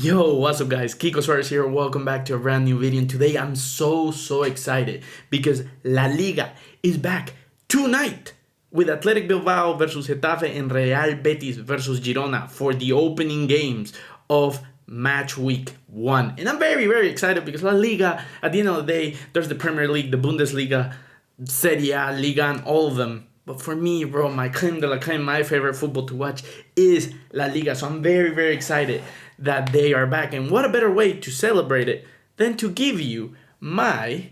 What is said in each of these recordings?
Yo, what's up guys? ImKikoSuarez here. Welcome back to a brand new video. And today I'm so excited because Laliga is back tonight with Athletic Bilbao versus Getafe and Real Betis versus Girona for the opening games of match week 1. And I'm very excited because La Liga, at the end of the day, there's the Premier League, the Bundesliga, Serie A, Liga, and all of them. But for me, bro, my creme de la creme, my favorite football to watch is La Liga. So I'm very excited that they are back. And what a better way to celebrate it than to give you my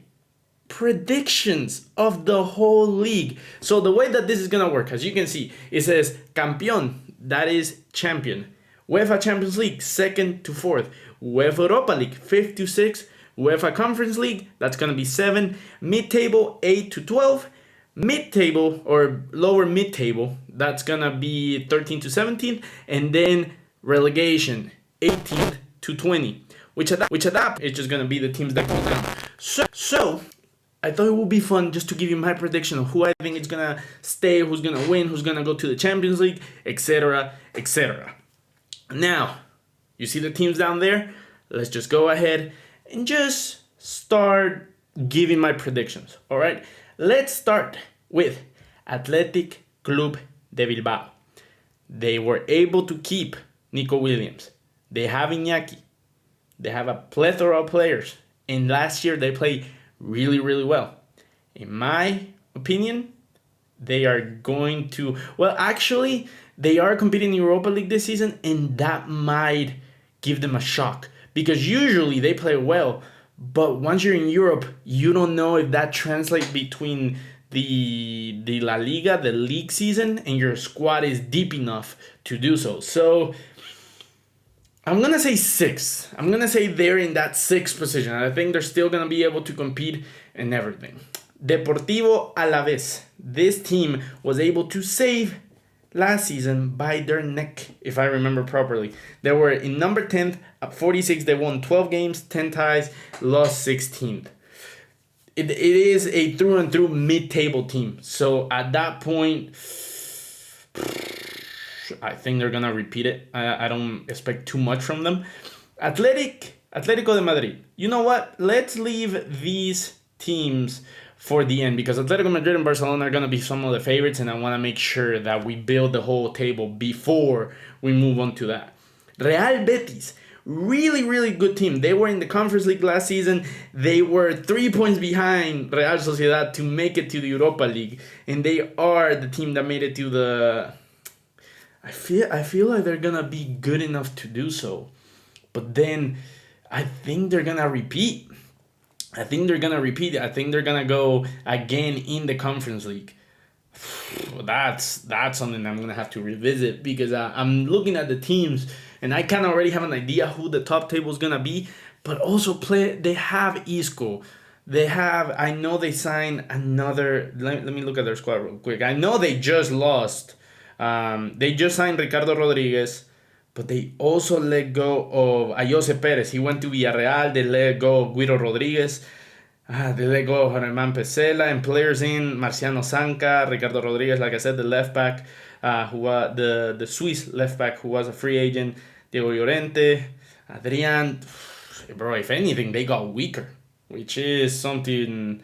predictions of the whole league. So the way that this is going to work, as you can see, it says Campeón, that is champion. UEFA Champions League, 2nd to 4th. UEFA Europa League, 5th to 6th. UEFA Conference League, that's going to be 7. Mid-table, 8 to 12. Mid-table or lower mid-table, that's going to be 13 to 17th. And then relegation, 18th to 20, which at that it's just going to be the teams that go down. So I thought it would be fun just to give you my prediction of who I think is going to stay, who's going to win, who's going to go to the Champions League, etc. Now, you see the teams down there? Let's just go ahead and just start giving my predictions, all right? Let's start with Athletic Club de Bilbao. They were able to keep Nico Williams. They have Iñaki. They have a plethora of players. And last year they played really well. In my opinion, they are going to... Well, actually, they are competing in Europa League this season, and that might give them a shock. Because usually they play well, but once you're in Europe, you don't know if that translates between the La Liga, the league season, and your squad is deep enough to do so. So I'm going to say 6. I'm going to say they're in that 6th position. I think they're still going to be able to compete and everything. Deportivo Alavés. This team was able to save last season by their neck, if I remember properly. They were in number 10th at 46. They won 12 games, 10 ties, lost 16th. It is a through and through mid-table team. So at that point, I think they're going to repeat it. I don't expect too much from them. Atletico de Madrid. You know what? Let's leave these teams for the end because Atletico Madrid and Barcelona are going to be some of the favorites, and I want to make sure that we build the whole table before we move on to that. Real Betis. Really good team. They were in the Conference League last season. They were 3 points behind Real Sociedad to make it to the Europa League, and they are the team that made it to the... I feel like they're gonna be good enough to do so, but then I think they're gonna repeat. I think they're gonna go again in the Conference League. Well, that's something I'm gonna have to revisit because I'm looking at the teams and I kind of already have an idea who the top table is gonna be. But also they have Isco. I know they signed another. Let me look at their squad real quick. I know they just lost. They just signed Ricardo Rodriguez, but they also let go of Ayose Perez. He went to Villarreal. They let go of Guido Rodriguez. They let go of Germán Pesela, and players in Marciano Sanca, Ricardo Rodriguez, like I said, the left back, who was the Swiss left back who was a free agent, Diego Llorente, Adrian. Bro, if anything, they got weaker, which is something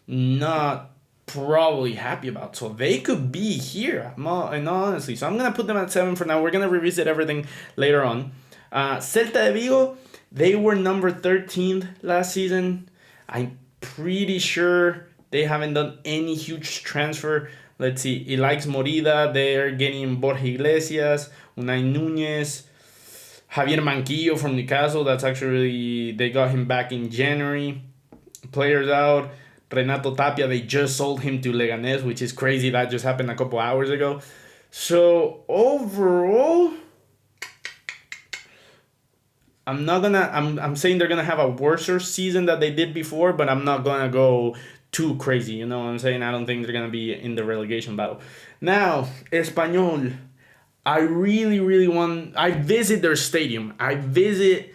not probably happy about. So they could be here, and honestly. So I'm going to put them at 7 for now. We're going to revisit everything later on. Celta de Vigo, they were number 13th last season. I'm pretty sure they haven't done any huge transfer. Let's see. Ilaix Morida, they're getting Borja Iglesias, Unai Núñez, Javier Manquillo from Newcastle. That's actually, they got him back in January. Players out. Renato Tapia, they just sold him to Leganés, which is crazy. That just happened a couple hours ago. So overall, I'm saying they're gonna have a worse season than they did before, but I'm not gonna go too crazy. You know what I'm saying? I don't think they're gonna be in the relegation battle. Now, Espanyol, I really want. I visit their stadium. I visit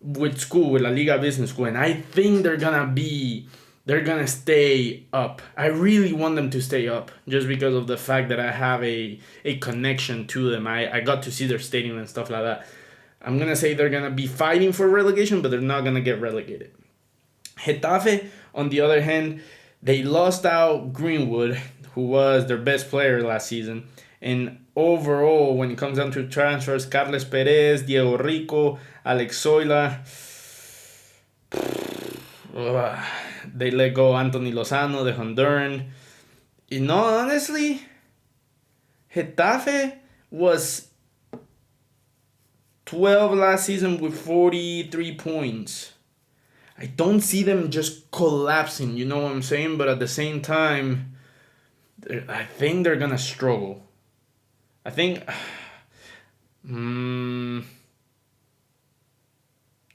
with La Liga Business School, and I think they're gonna stay up. I really want them to stay up just because of the fact that I have a connection to them. I got to see their stadium and stuff like that. I'm going to say they're going to be fighting for relegation, but they're not going to get relegated. Getafe, on the other hand, they lost out Greenwood, who was their best player last season. And overall, when it comes down to transfers, Carles Perez, Diego Rico, Alex Zoila, they let go Anthony Lozano, the Honduran. You know, honestly, Getafe was 12 last season with 43 points. I don't see them just collapsing, you know what I'm saying? But at the same time, I think they're going to struggle. I think... I'm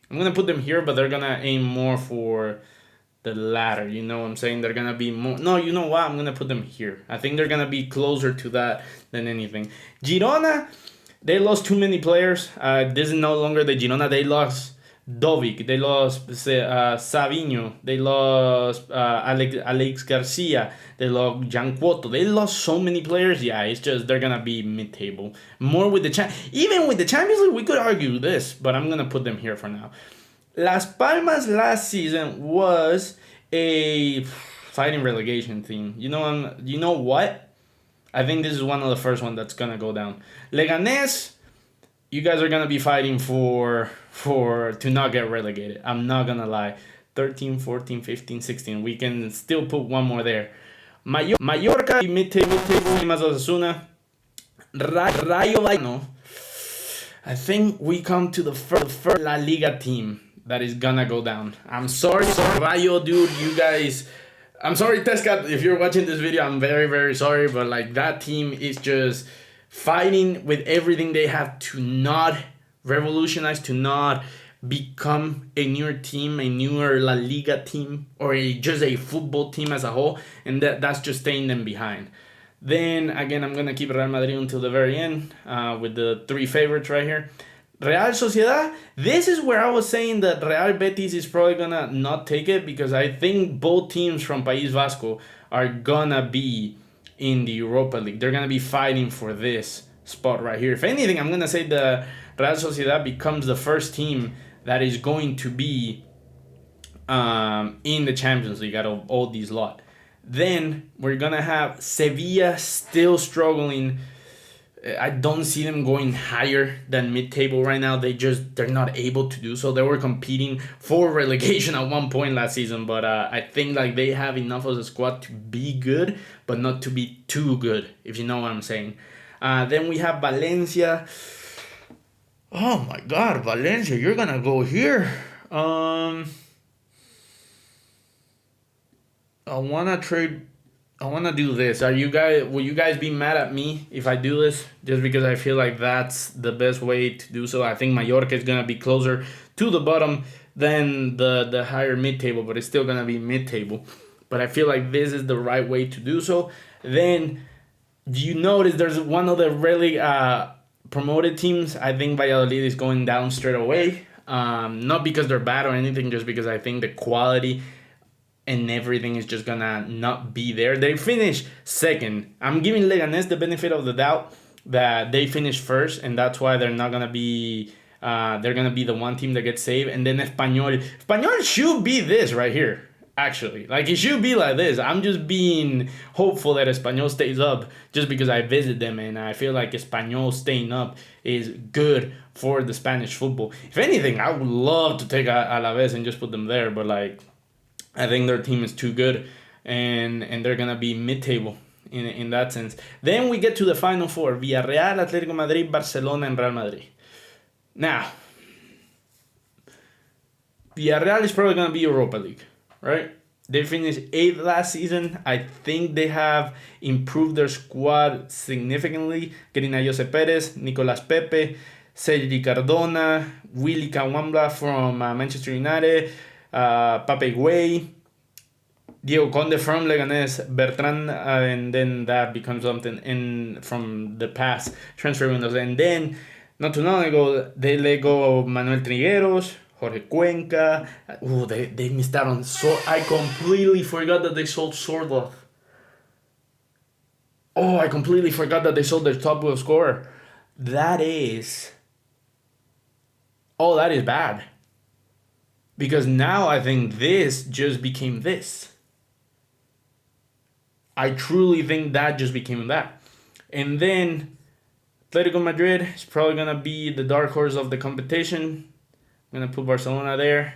going to put them here, but they're going to aim more for the latter, you know what I'm saying? They're going to be more... No, you know what? I'm going to put them here. I think they're going to be closer to that than anything. Girona, they lost too many players. This is no longer the Girona. They lost Dovic. They lost Savinho. They lost Alex Garcia. They lost Jan Cuoto. They lost so many players. Yeah, it's just they're going to be mid-table. More with the... Even with the Champions League, we could argue this, but I'm going to put them here for now. Las Palmas last season was a fighting relegation team. You know what? I think this is one of the first ones that's gonna go down. Leganés, you guys are gonna be fighting for to not get relegated. I'm not gonna lie. 13, 14, 15, 16. We can still put one more there. Mallorca, mid-table, más Osasuna. Rayo Vallecano. I think we come to the first La Liga team that is gonna go down. I'm sorry, Rayo, dude, you guys... I'm sorry, Tescat, if you're watching this video, I'm very, very sorry, but like that team is just fighting with everything they have to not revolutionize, to not become a newer team, a newer La Liga team, or just a football team as a whole, and that's just staying them behind. Then, again, I'm going to keep Real Madrid until the very end with the three favorites right here. Real Sociedad, this is where I was saying that Real Betis is probably going to not take it because I think both teams from País Vasco are going to be in the Europa League. They're going to be fighting for this spot right here. If anything, I'm going to say the Real Sociedad becomes the first team that is going to be in the Champions League out of all these lot. Then we're going to have Sevilla still struggling. I don't see them going higher than mid-table right now. They're not able to do so. They were competing for relegation at one point last season, but I think like they have enough of a squad to be good, but not to be too good, if you know what I'm saying. Then we have Valencia. Oh my God, Valencia, you're gonna go here. I wanna do this. Will you guys be mad at me if I do this? Just because I feel like that's the best way to do so. I think Mallorca is gonna be closer to the bottom than the higher mid-table, but it's still gonna be mid-table. But I feel like this is the right way to do so. Then, do you notice there's one of the really promoted teams? I think Valladolid is going down straight away. Not because they're bad or anything, just because I think the quality and everything is just gonna not be there. They finished second. I'm giving Leganés the benefit of the doubt that they finished first, and that's why they're not gonna be. They're gonna be the one team that gets saved, and then Espanyol should be this right here. Actually, like it should be like this. I'm just being hopeful that Espanyol stays up, just because I visit them, and I feel like Espanyol staying up is good for the Spanish football. If anything, I would love to take Alaves and just put them there, but like, I think their team is too good, and they're gonna be mid-table in that sense. Then we get to the final four: Villarreal, Atlético Madrid, Barcelona, and Real Madrid. Now, Villarreal is probably gonna be Europa League, right? They finished 8th last season. I think they have improved their squad significantly, getting a Jose Perez, Nicolas Pepe, Sergi Cardona, Willy Kawambla from Manchester United, Pape Gueye, Diego Conde from Leganés, Bertrand, and then that becomes something from the past transfer windows. And then, not too long ago, they let go Manuel Trigueros, Jorge Cuenca. They missed out on... I completely forgot that they sold Sorloth. I completely forgot that they sold their top goal scorer. That is oh, that is bad. Because now I think this just became this. I truly think that just became that. And then Atletico Madrid is probably going to be the dark horse of the competition. I'm going to put Barcelona there.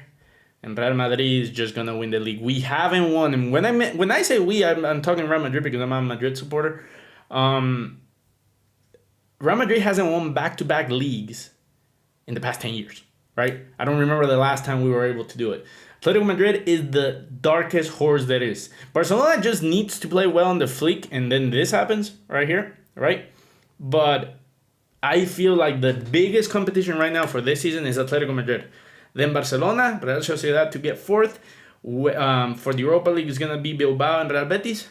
And Real Madrid is just going to win the league. We haven't won. And when I say we, I'm talking Real Madrid because I'm a Madrid supporter. Real Madrid hasn't won back-to-back leagues in the past 10 years, right? I don't remember the last time we were able to do it. Atletico Madrid is the darkest horse there is. Barcelona just needs to play well on the flick, and then this happens right here, right? But I feel like the biggest competition right now for this season is Atletico Madrid. Then Barcelona, Real Sociedad to get fourth. For the Europa League is going to be Bilbao and Real Betis.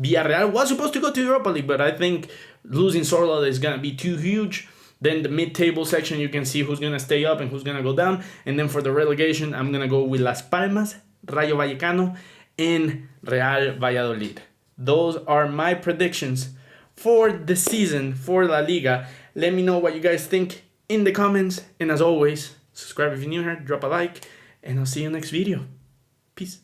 Villarreal was supposed to go to Europa League, but I think losing Sorloth is going to be too huge. Then the mid-table section, you can see who's going to stay up and who's going to go down. And then for the relegation, I'm going to go with Las Palmas, Rayo Vallecano, and Real Valladolid. Those are my predictions for the season for La Liga. Let me know what you guys think in the comments. And as always, subscribe if you're new here, drop a like, and I'll see you next video. Peace.